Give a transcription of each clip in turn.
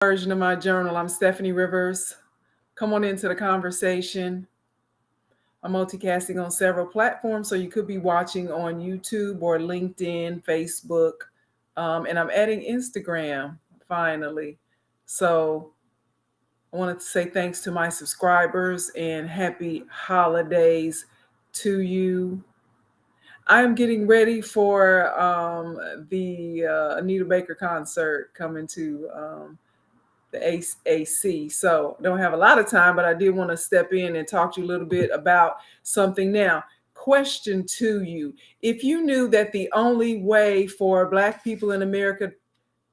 Version of my journal. I'm Steffanie Rivers. Come on into the conversation. I'm multicasting on several platforms, so you could be watching on YouTube or LinkedIn, Facebook, and I'm adding Instagram finally. So I wanted to say thanks to my subscribers and happy holidays to you. I'm getting ready for the Anita Baker concert coming to the AC. So I don't have a lot of time, but I did want to step in and talk to you a little bit about something now. Question to you. If you knew that the only way for Black people in America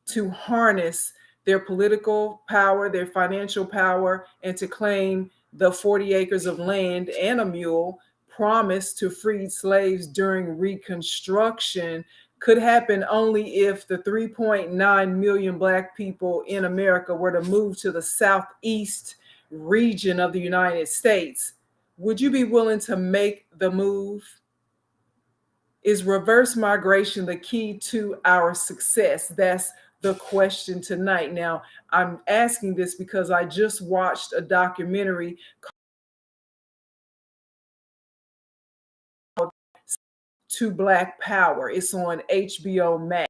to harness their political power, their financial power, and to claim the 40 acres of land and a mule promised to freed slaves during Reconstruction could happen only if the 3.9 million Black people in America were to move to the southeast region of the United States, would you be willing to make the move? Is reverse migration the key to our success? That's the question tonight. Now, I'm asking this because I just watched a documentary called To Black Power. It's on HBO Max.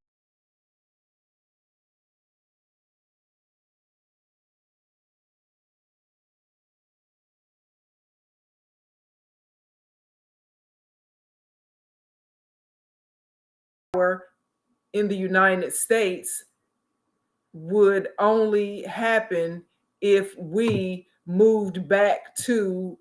In the United States would only happen if we moved back to,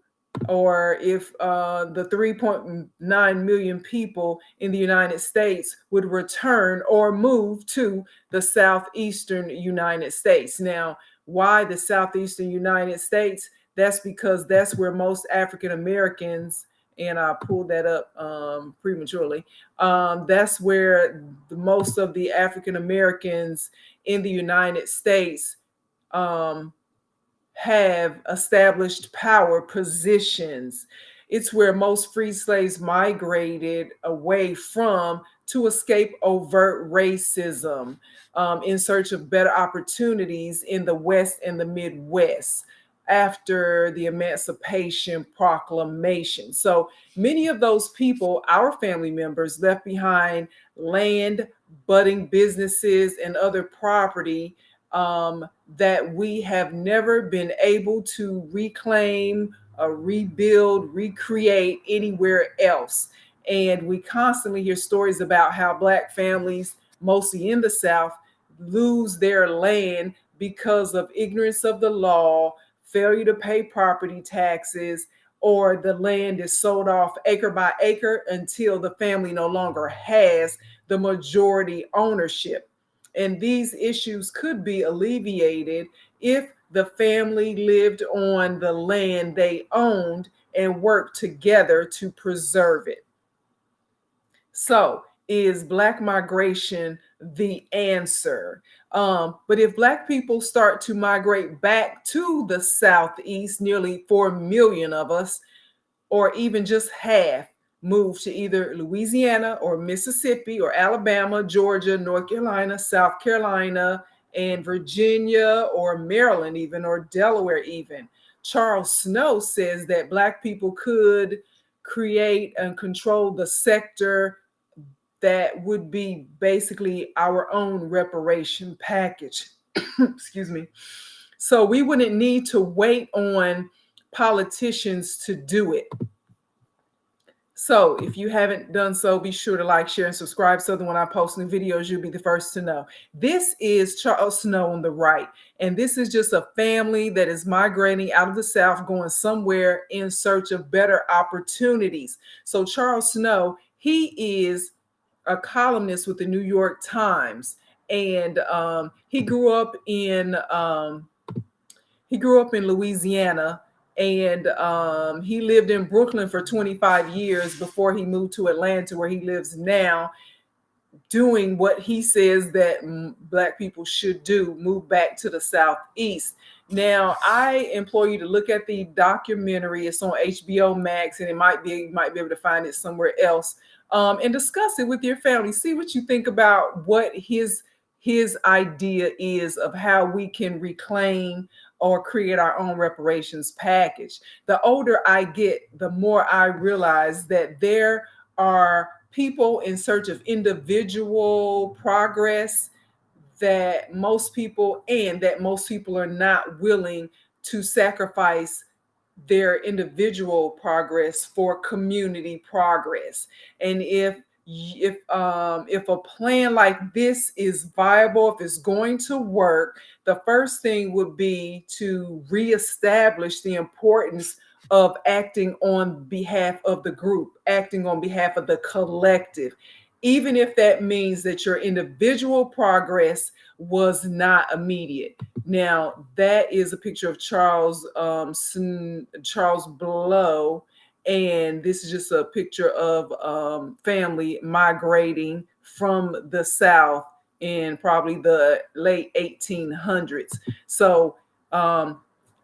or if the 3.9 million people in the United States would return or move to the southeastern United States. Now, why the southeastern United States? That's because that's where most African Americans, and I pulled that up prematurely, that's where most of the African Americans in the United States have established power positions. It's where most free slaves migrated away from to escape overt racism, in search of better opportunities in the West and the Midwest after the Emancipation Proclamation. So many of those people, our family members, left behind land, budding businesses, and other property that we have never been able to reclaim, rebuild, recreate anywhere else. And we constantly hear stories about how Black families, mostly in the South, lose their land because of ignorance of the law, failure to pay property taxes, or the land is sold off acre by acre until the family no longer has the majority ownership. And these issues could be alleviated if the family lived on the land they owned and worked together to preserve it. So, is Black migration the answer? But if Black people start to migrate back to the Southeast, nearly 4 million of us, or even just half, move to either Louisiana or Mississippi or Alabama, Georgia, North Carolina, South Carolina, and Virginia, or Maryland even, or Delaware even. Charles Snow says that Black people could create and control the sector that would be basically our own reparation package. Excuse me. So we wouldn't need to wait on politicians to do it. So if you haven't done so, be sure to like, share, and subscribe so that when I post new videos, you'll be the first to know. This is Charles Snow on the right, and this is just a family that is migrating out of the South, going somewhere in search of better opportunities. So Charles Snow, he is a columnist with the New York Times, and he grew up in Louisiana, and he lived in Brooklyn for 25 years before he moved to Atlanta, where he lives now, doing what he says that Black people should do: move back to the Southeast. Now, I implore you to look at the documentary. It's on HBO Max, and you might be able to find it somewhere else, and discuss it with your family. See what you think about what his his idea is of how we can reclaim or create our own reparations package. The older I get, the more I realize that there are people in search of individual progress that most people are not willing to sacrifice their individual progress for community progress. And if a plan like this is viable, if it's going to work, the first thing would be to reestablish the importance of acting on behalf of the group, acting on behalf of the collective, even if that means that your individual progress was not immediate. Now, that is a picture of Charles Blow, and this is just a picture of family migrating from the South in probably the late 1800s. So,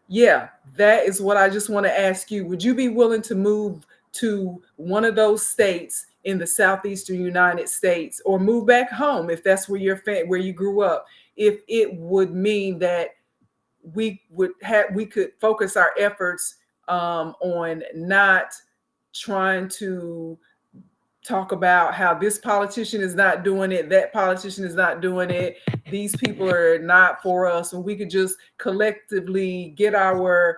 yeah, that is what I just want to ask you. Would you be willing to move to one of those states in the southeastern United States, or move back home if that's where where you grew up, if it would mean that we could focus our efforts on not trying to talk about how this politician is not doing it, that politician is not doing it, these people are not for us, and we could just collectively get our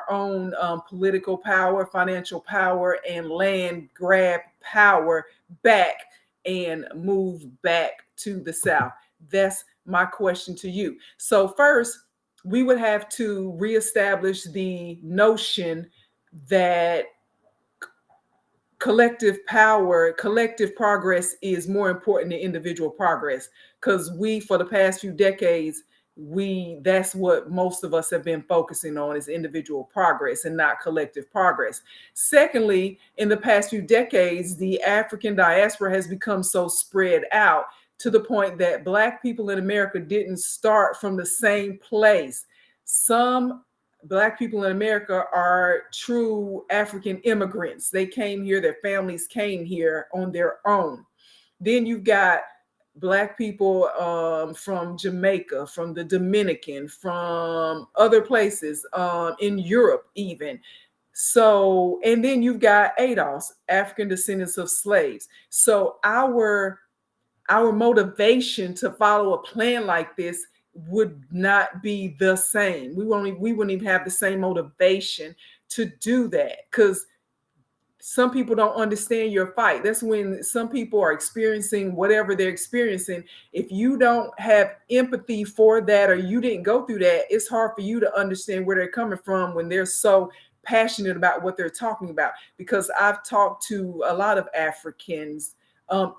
own political power, financial power, and land grab power back and move back to the South. That's my question to you. So first, we would have to reestablish the notion that collective power, collective progress is more important than individual progress. Because for the past few decades, that's what most of us have been focusing on, is individual progress and not collective progress. Secondly, in the past few decades, the African diaspora has become so spread out to the point that Black people in America didn't start from the same place. Some Black people in America are true African immigrants. They came here, their families came here on their own. Then you've got Black people from Jamaica, from the Dominican, from other places, in Europe even. So, and then you've got ADOS, African descendants of slaves. So our motivation to follow a plan like this would not be the same. We wouldn't even have the same motivation to do that, because some people don't understand your fight. That's when some people are experiencing whatever they're experiencing. If you don't have empathy for that, or you didn't go through that, it's hard for you to understand where they're coming from when they're so passionate about what they're talking about. Because I've talked to a lot of Africans,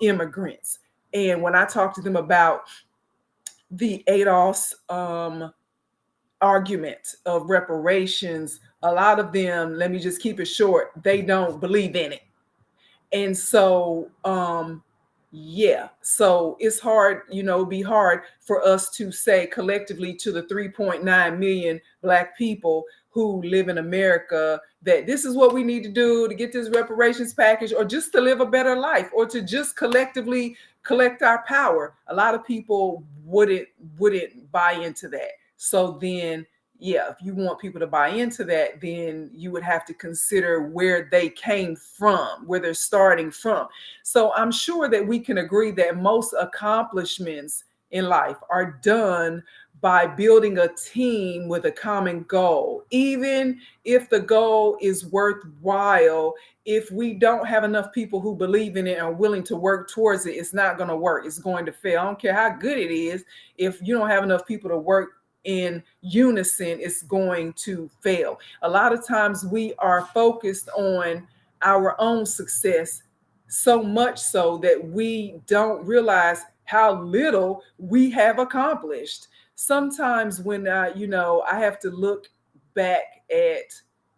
immigrants, and when I talk to them about the ADOS argument of reparations, a lot of them, let me just keep it short, they don't believe in it. And so yeah, so it's hard, be hard for us to say collectively to the 3.9 million Black people who live in America that this is what we need to do to get this reparations package, or just to live a better life, or to just collectively collect our power. A lot of people wouldn't buy into that. So then, yeah, if you want people to buy into that, then you would have to consider where they came from, where they're starting from. So I'm sure that we can agree that most accomplishments in life are done by building a team with a common goal. Even if the goal is worthwhile, if we don't have enough people who believe in it and are willing to work towards it, it's not going to work. It's going to fail. I don't care how good it is. If you don't have enough people to work in unison, it's going to fail. A lot of times we are focused on our own success, so much so that we don't realize how little we have accomplished. Sometimes when I have to look back at,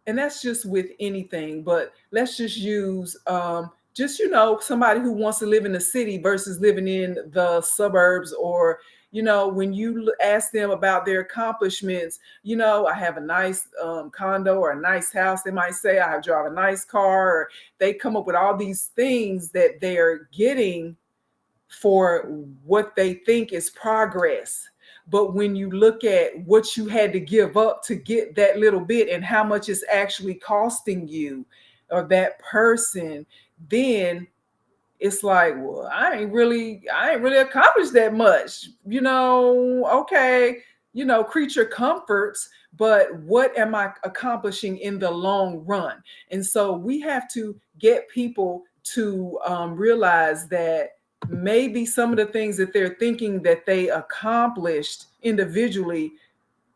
and that's just with anything, but let's just use somebody who wants to live in the city versus living in the suburbs, or when you ask them about their accomplishments, I have a nice condo or a nice house, they might say, I drive a nice car, or they come up with all these things that they're getting for what they think is progress. But when you look at what you had to give up to get that little bit and how much it's actually costing you or that person, then it's like, well, I ain't really accomplished that much. Okay, creature comforts, but what am I accomplishing in the long run? And so we have to get people to realize that maybe some of the things that they're thinking that they accomplished individually,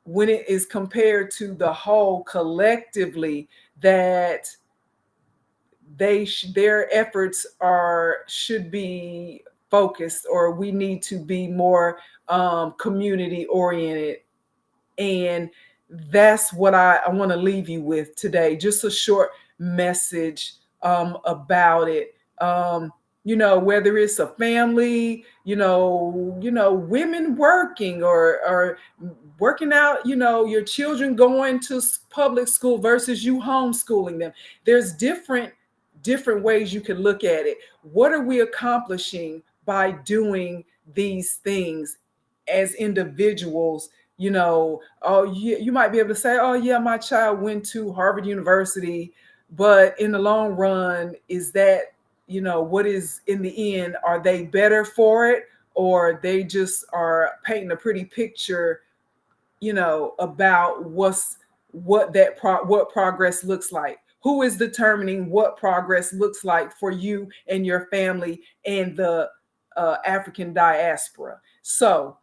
when it is compared to the whole collectively, that their efforts should be focused, or we need to be more community oriented. And that's what I want to leave you with today. Just a short message about it. Whether it's a family, women working or working out, your children going to public school versus you homeschooling them. There's different ways you can look at it. What are we accomplishing by doing these things as individuals? Oh, you might be able to say, oh yeah, my child went to Harvard University, but in the long run, is that, what is in the end, are they better for it, or they just are painting a pretty picture, about what progress looks like? Who is determining what progress looks like for you and your family and the African diaspora? So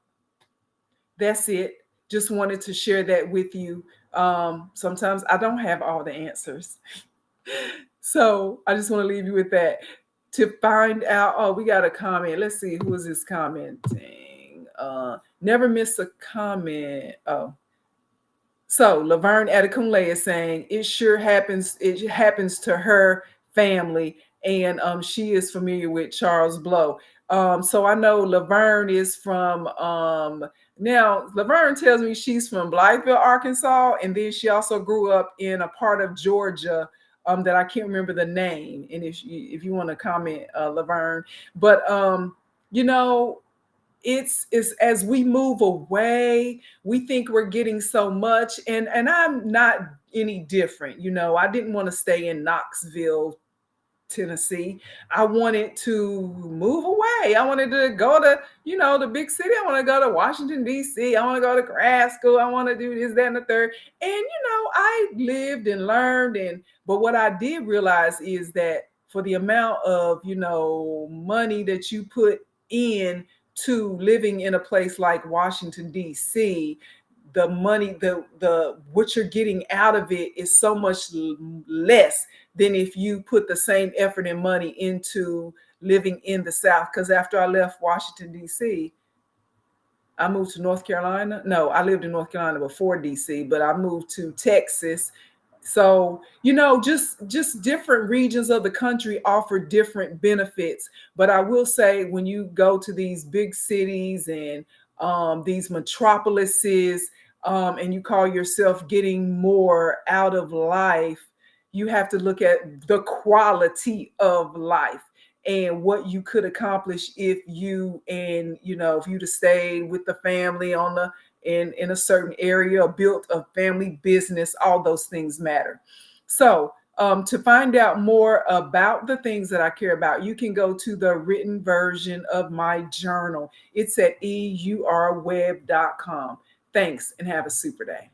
that's it. Just wanted to share that with you. Sometimes I don't have all the answers. So I just want to leave you with that. To find out, oh, we got a comment. Let's see, who is this commenting? Never miss a comment. Oh. So Laverne Adekunle is saying it sure happens. It happens to her family, and she is familiar with Charles Blow. So I know Laverne is from. Now Laverne tells me she's from Blytheville, Arkansas, and then she also grew up in a part of Georgia that I can't remember the name. And if you want to comment, Laverne, but you know it's as we move away, we think we're getting so much, and I'm not any different. I didn't want to stay in Knoxville, Tennessee. I wanted to move away. I wanted to go to, the big city. I want to go to Washington, D.C. I want to go to grad school. I want to do this, that, and the third. And, I lived and learned. But what I did realize is that for the amount of, money that you put in to living in a place like Washington, D.C., the money, the what you're getting out of it is so much less than if you put the same effort and money into living in the South. Because after I left Washington, D.C., I moved to North Carolina. No, I lived in North Carolina before D.C., but I moved to Texas. So, just different regions of the country offer different benefits. But I will say, when you go to these big cities and these metropolises, and you call yourself getting more out of life, you have to look at the quality of life and what you could accomplish if if you'd have stayed with the family in a certain area, or built a family business. All those things matter. So to find out more about the things that I care about, you can go to the written version of my journal. It's at eurweb.com. Thanks, and have a super day.